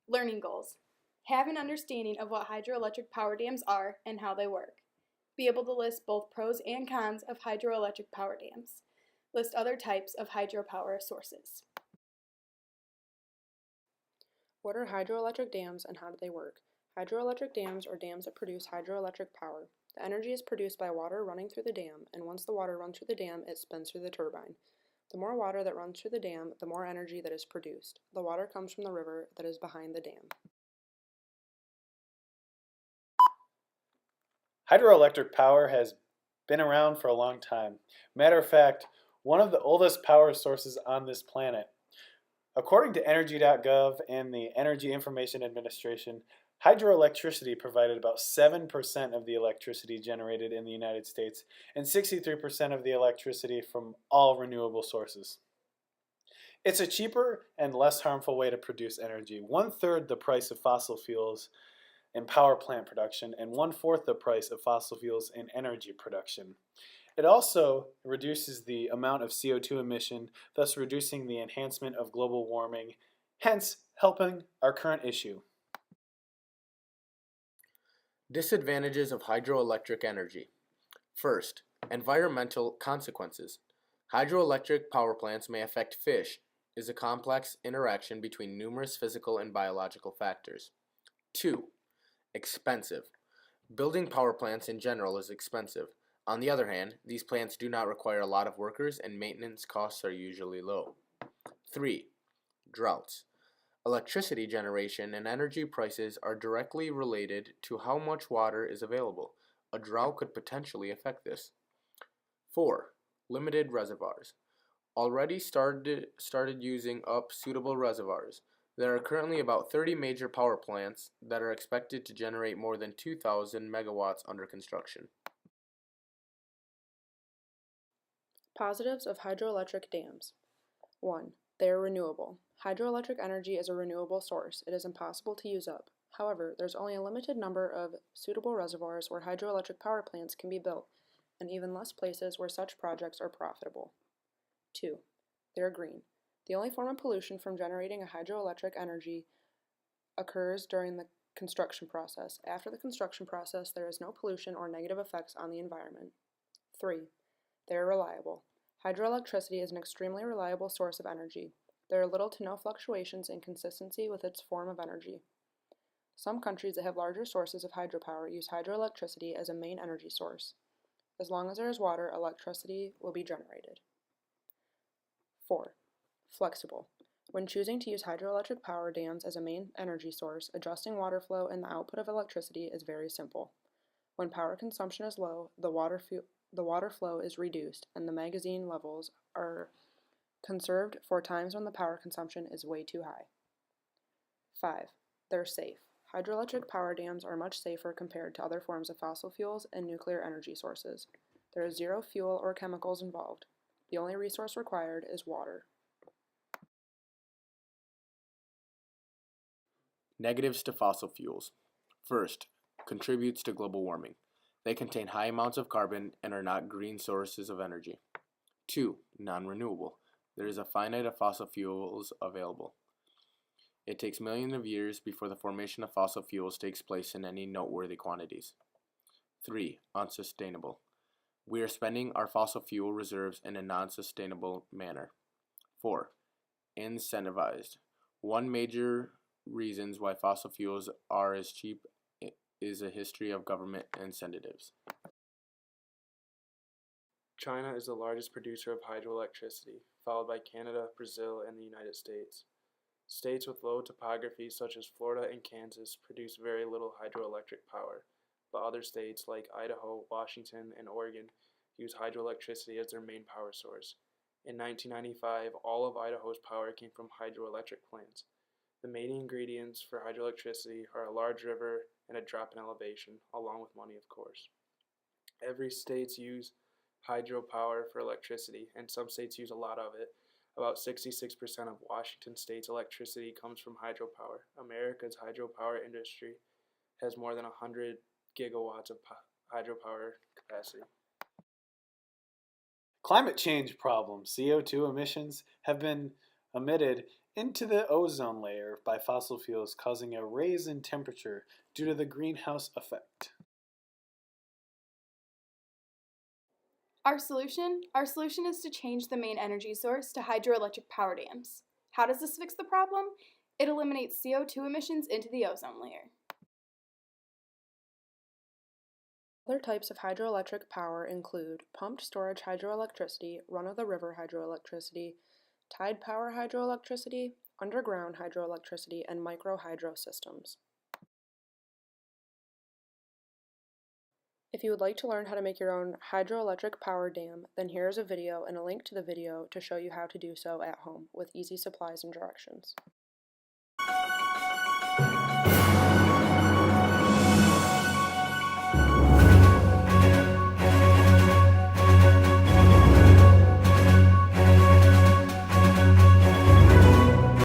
Learning goals. Have an understanding of what hydroelectric power dams are and how they work. Be able to list both pros and cons of hydroelectric power dams. List other types of hydropower sources. What are hydroelectric dams and how do they work? Hydroelectric dams are dams that produce hydroelectric power. The energy is produced by water running through the dam, and once the water runs through the dam, it spins through the turbine. The more water that runs through the dam, the more energy that is produced. The water comes from the river that is behind the dam. Hydroelectric power has been around for a long time. Matter of fact, one of the oldest power sources on this planet. According to Energy.gov and the Energy Information Administration, hydroelectricity provided about 7% of the electricity generated in the United States and 63% of the electricity from all renewable sources. It's a cheaper and less harmful way to produce energy, 1/3 the price of fossil fuels in power plant production and 1/4 the price of fossil fuels in energy production. It also reduces the amount of CO2 emission, thus reducing the enhancement of global warming, hence helping our current issue. Disadvantages of hydroelectric energy. First, environmental consequences. Hydroelectric power plants may affect fish, is a complex interaction between numerous physical and biological factors. 2. Expensive. Building power plants in general is expensive. On the other hand, these plants do not require a lot of workers and maintenance costs are usually low. 3. Droughts. Electricity generation and energy prices are directly related to how much water is available. A drought could potentially affect this. 4. Limited reservoirs. Already started using up suitable reservoirs. There are currently about 30 major power plants that are expected to generate more than 2,000 megawatts under construction. Positives of hydroelectric dams. 1. They are renewable. Hydroelectric energy is a renewable source. It is impossible to use up. However, there's only a limited number of suitable reservoirs where hydroelectric power plants can be built, and even less places where such projects are profitable. 2. They are green. The only form of pollution from generating a hydroelectric energy occurs during the construction process. After the construction process, there is no pollution or negative effects on the environment. 3. They are reliable. Hydroelectricity is an extremely reliable source of energy. There are little to no fluctuations in consistency with its form of energy. Some countries that have larger sources of hydropower use hydroelectricity as a main energy source. As long as there is water, electricity will be generated. 4. Flexible. When choosing to use hydroelectric power dams as a main energy source, adjusting water flow and the output of electricity is very simple. When power consumption is low, the water flow is reduced and the magazine levels are conserved for times when the power consumption is way too high. 5. They're safe. Hydroelectric power dams are much safer compared to other forms of fossil fuels and nuclear energy sources. There is zero fuel or chemicals involved. The only resource required is water. Negatives to fossil fuels. First, contributes to global warming. They contain high amounts of carbon and are not green sources of energy. 2. Non-renewable. There is a finite of fossil fuels available. It takes millions of years before the formation of fossil fuels takes place in any noteworthy quantities. 3. Unsustainable. We are spending our fossil fuel reserves in a non-sustainable manner. 4. Incentivized. One major reasons why fossil fuels are as cheap is a history of government incentives. China is the largest producer of hydroelectricity, followed by Canada, Brazil, and the United States. States with low topography such as Florida and Kansas produce very little hydroelectric power, but other states like Idaho, Washington, and Oregon use hydroelectricity as their main power source. In 1995, all of Idaho's power came from hydroelectric plants. The main ingredients for hydroelectricity are a large river and a drop in elevation, along with money, of course. Every state uses hydropower for electricity, and some states use a lot of it. About 66% of Washington State's electricity comes from hydropower. America's hydropower industry has more than 100 gigawatts of hydropower capacity. Climate change problems. CO2 emissions have been emitted into the ozone layer by fossil fuels, causing a raise in temperature due to the greenhouse effect. Our solution is to change the main energy source to hydroelectric power dams. How does this fix the problem? It eliminates CO2 emissions into the ozone layer. Other types of hydroelectric power include pumped storage hydroelectricity, run-of-the-river hydroelectricity, tide power hydroelectricity, underground hydroelectricity, and micro-hydro systems. If you would like to learn how to make your own hydroelectric power dam, then here is a video and a link to the video to show you how to do so at home with easy supplies and directions.